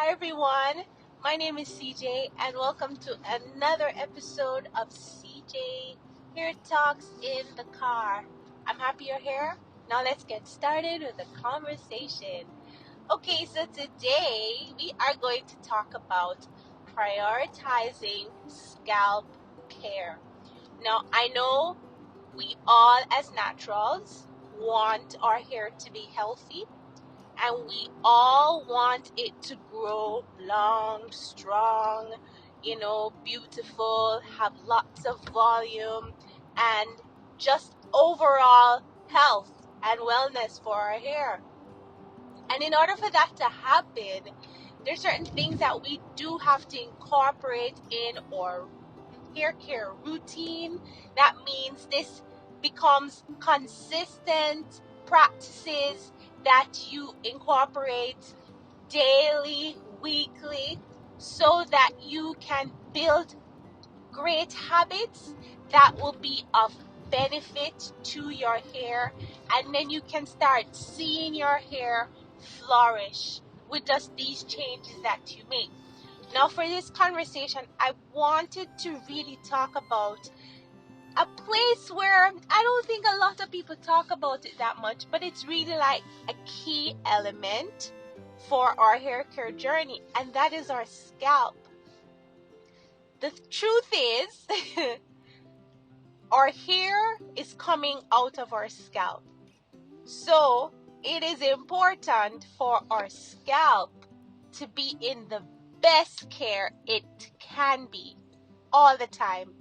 Hi everyone, my name is CJ and welcome to another episode of CJ Here Talks in the Car. I'm happy you're here. Now let's get started with the conversation. Okay, so today we are going to talk about prioritizing scalp care. Now I know we all as naturals want our hair to be healthy, and we all want it to grow long, strong, beautiful, have lots of volume, and just overall health and wellness for our hair. And in order for that to happen, there's certain things that we do have to incorporate in our hair care routine. That means this becomes consistent practices that you incorporate daily, weekly, so that you can build great habits that will be of benefit to your hair, and then you can start seeing your hair flourish with just these changes that you make. Now, for this conversation, I wanted to really talk about a place where I don't think a lot of people talk about it that much, but it's really like a key element for our hair care journey, and that is our scalp. The truth is, our hair is coming out of our scalp. So it is important for our scalp to be in the best care it can be all the time.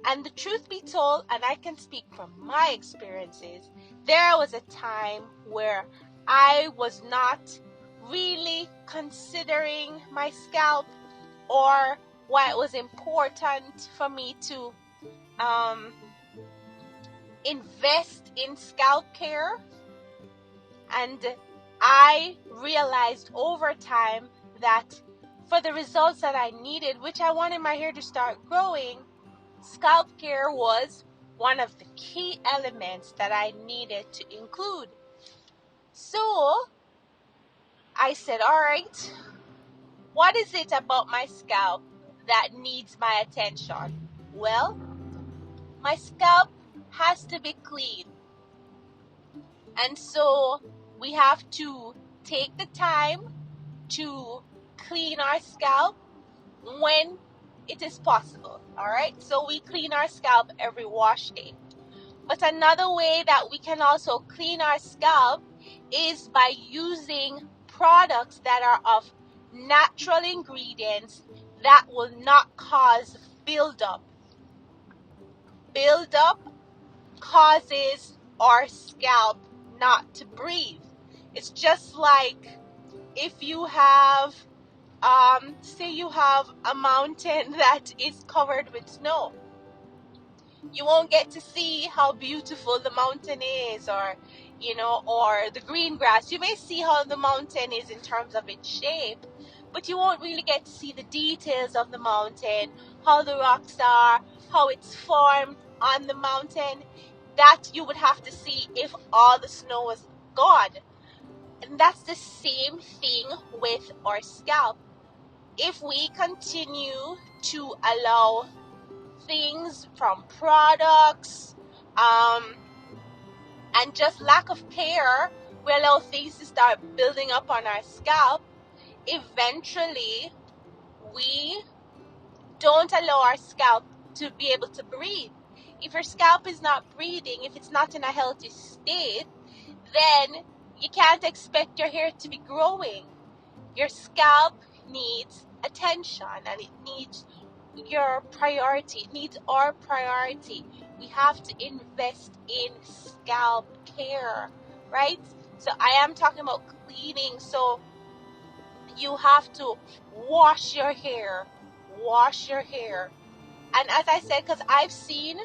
And the truth be told, and I can speak from my experiences, there was a time where I was not really considering my scalp, or why it was important for me to invest in scalp care. And I realized over time that for the results that I needed, which I wanted my hair to start growing, scalp care was one of the key elements that I needed to include. So I said, all right, what is it about my scalp that needs my attention? Well, my scalp has to be clean. And so we have to take the time to clean our scalp when it is possible. All right, so we clean our scalp every wash day. But another way that we can also clean our scalp is by using products that are of natural ingredients that will not cause buildup. Buildup causes our scalp not to breathe. It's just like if you have say you have a mountain that is covered with snow. You won't get to see how beautiful the mountain is, or the green grass. You may see how the mountain is in terms of its shape, but you won't really get to see the details of the mountain, how the rocks are, how it's formed on the mountain. That you would have to see if all the snow was gone. And that's the same thing with our scalp. If we continue to allow things from products and just lack of care, we allow things to start building up on our scalp, eventually we don't allow our scalp to be able to breathe. If your scalp is not breathing, if it's not in a healthy state, then you can't expect your hair to be growing. Your scalp needs attention, and it needs your priority. It needs our priority. We have to invest in scalp care, right? So I am talking about cleaning. So you have to wash your hair. And as I said, because I've seen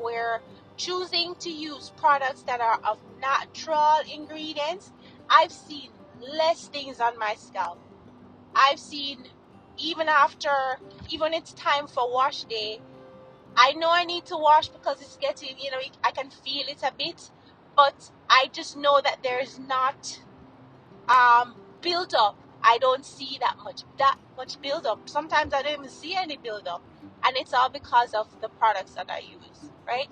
where choosing to use products that are of natural ingredients, I've seen less things on my scalp. I've seen even it's time for wash day, I know I need to wash because it's getting, I can feel it a bit, but I just know that there's not build up. I don't see that much build up. Sometimes I don't even see any build up, and it's all because of the products that I use, right?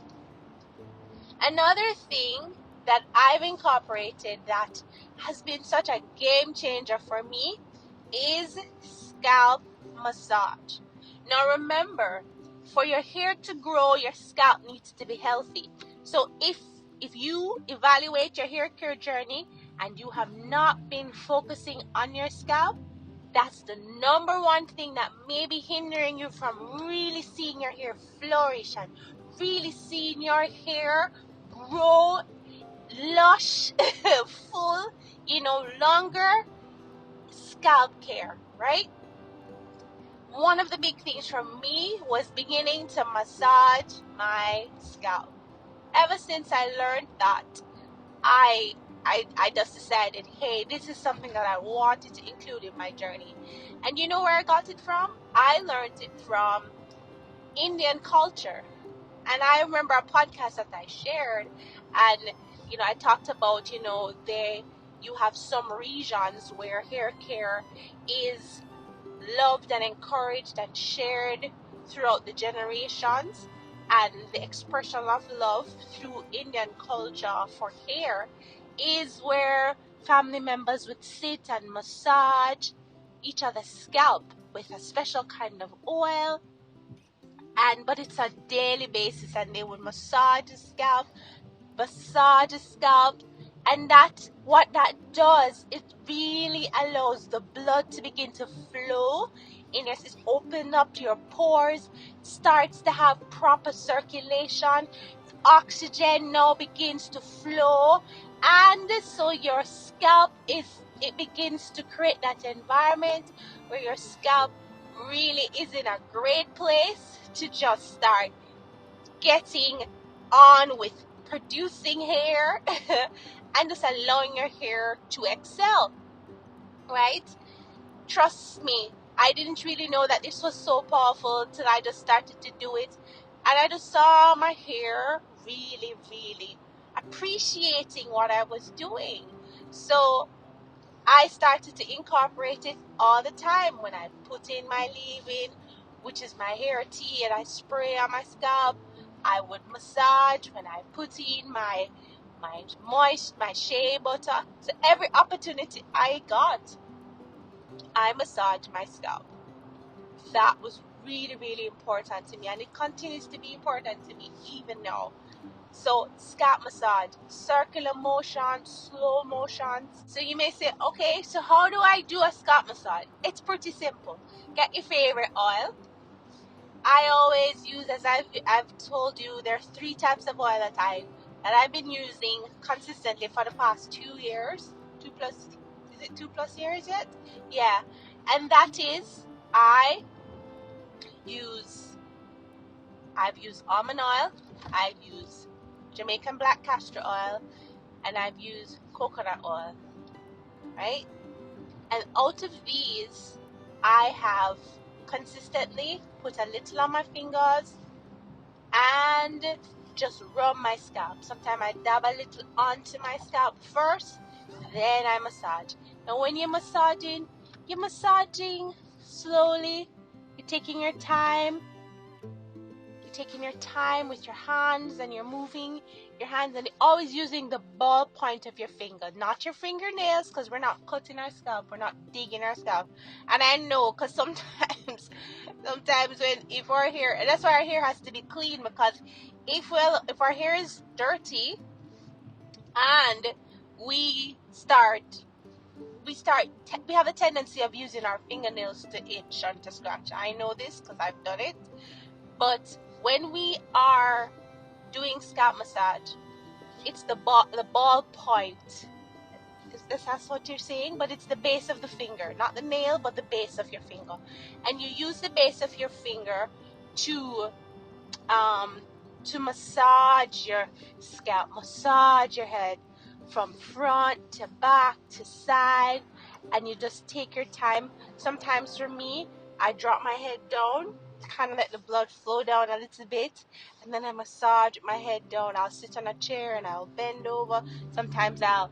Another thing that I've incorporated that has been such a game changer for me is scalp massage. Now remember, for your hair to grow, your scalp needs to be healthy. So if you evaluate your hair care journey and you have not been focusing on your scalp, that's the number one thing that may be hindering you from really seeing your hair flourish and really seeing your hair grow lush, full, longer. Scalp care, right? One of the big things for me was beginning to massage my scalp. Ever since I learned that, I just decided, hey, this is something that I wanted to include in my journey. And you know where I got it from? I learned it from Indian culture. And I remember a podcast that I shared, and I talked about, you have some regions where hair care is loved and encouraged and shared throughout the generations, and the expression of love through Indian culture for hair is where family members would sit and massage each other's scalp with a special kind of oil, but it's a daily basis, and they would massage the scalp, and what that does, it really allows the blood to begin to flow in your system, open up your pores, starts to have proper circulation, oxygen now begins to flow, and so your scalp it begins to create that environment where your scalp really is in a great place to just start getting on with producing hair and just allowing your hair to excel, right? Trust me, I didn't really know that this was so powerful till I just started to do it, and I just saw my hair really, really appreciating what I was doing. So I started to incorporate it all the time. When I put in my leave-in, which is my hair tea, and I spray on my scalp, I would massage. When I put in my shea butter, so every opportunity I got, I massaged my scalp. That was really, really important to me, and it continues to be important to me even now. So scalp massage, circular motion, slow motions. So you may say, okay, so how do I do a scalp massage? It's pretty simple. Get your favorite oil. I always use, as I've told you, there's 3 types of oil that I've been using consistently for the past 2 years. 2 plus, is it 2 plus years yet? Yeah. And that is, I've used almond oil, I've used Jamaican black castor oil, and I've used coconut oil, right? And out of these, I have consistently put a little on my fingers and just rub my scalp. Sometimes I dab a little onto my scalp first, then I massage. Now when you're massaging slowly. You're taking your time. You're taking your time with your hands, and you're moving your hands, and always using the ball point of your finger, not your fingernails, because we're not cutting our scalp, we're not digging our scalp. And I know, because sometimes if our hair, and that's why our hair has to be clean, because if our hair is dirty and we have a tendency of using our fingernails to itch and to scratch. I know this because I've done it. But when we are doing scalp massage, it's the ball point. That's what you're saying, but it's the base of the finger, not the nail, but the base of your finger. And you use the base of your finger to massage your scalp, massage your head from front to back to side, and you just take your time. Sometimes for me, I drop my head down, kind of let the blood flow down a little bit, and then I massage my head down. I'll sit on a chair and I'll bend over. Sometimes I'll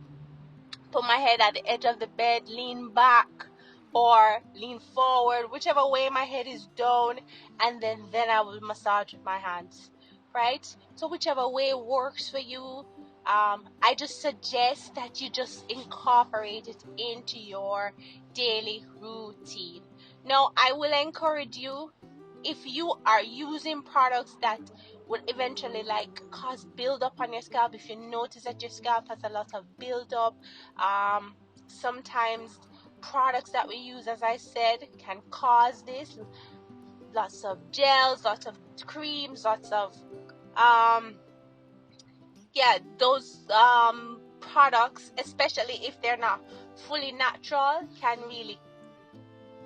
put my head at the edge of the bed, lean back or lean forward, whichever way my head is down, and then I will massage with my hands, right? So whichever way works for you. I just suggest that you just incorporate it into your daily routine. Now, I will encourage you, if you are using products that would eventually like cause buildup on your scalp, if you notice that your scalp has a lot of buildup, sometimes products that we use, as I said, can cause this. Lots of gels, lots of creams, lots of those products, especially if they're not fully natural, can really,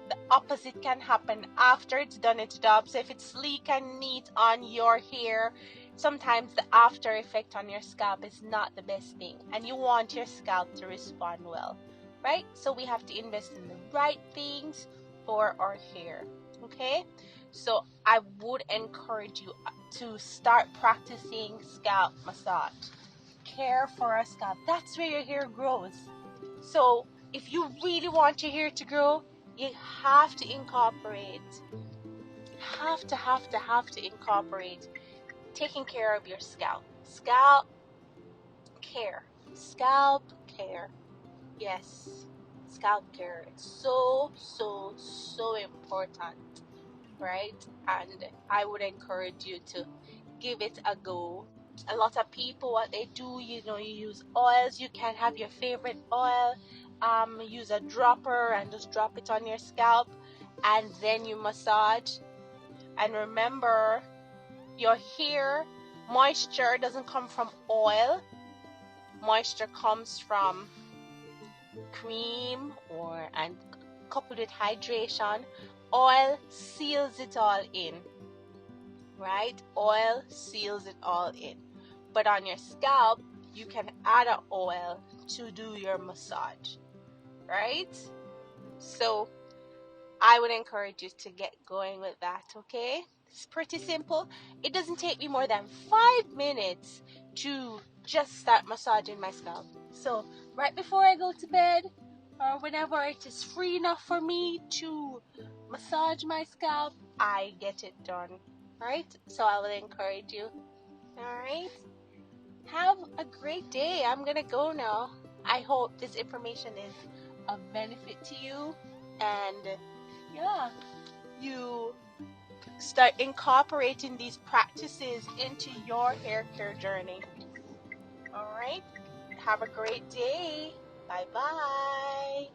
the opposite can happen after it's done its job. So if it's sleek and neat on your hair, sometimes the after effect on your scalp is not the best thing, and you want your scalp to respond well, right? So we have to invest in the right things for our hair. Okay, so I would encourage you to start practicing scalp massage. Care for our scalp. That's where your hair grows. So if you really want your hair to grow, you have to incorporate, incorporate taking care of your scalp. Scalp care. Scalp care. Yes, scalp care. It's so important, right? And I would encourage you to give it a go. A lot of people, what they do, you use oils. You can have your favorite oil, use a dropper and just drop it on your scalp, and then you massage. And remember, your hair moisture doesn't come from oil. Moisture comes from cream and coupled with hydration. Oil seals it all in, right? Oil seals it all in. But on your scalp, you can add an oil to do your massage, right? So I would encourage you to get going with that, okay? It's pretty simple. It doesn't take me more than 5 minutes to just start massaging my scalp. So right before I go to bed, or whenever it is free enough for me to massage my scalp, I get it done, right? So I will encourage you. All right? Have a great day. I'm gonna go now. I hope this information is of benefit to you, and you start incorporating these practices into your hair care journey. All right? Have a great day. Bye bye.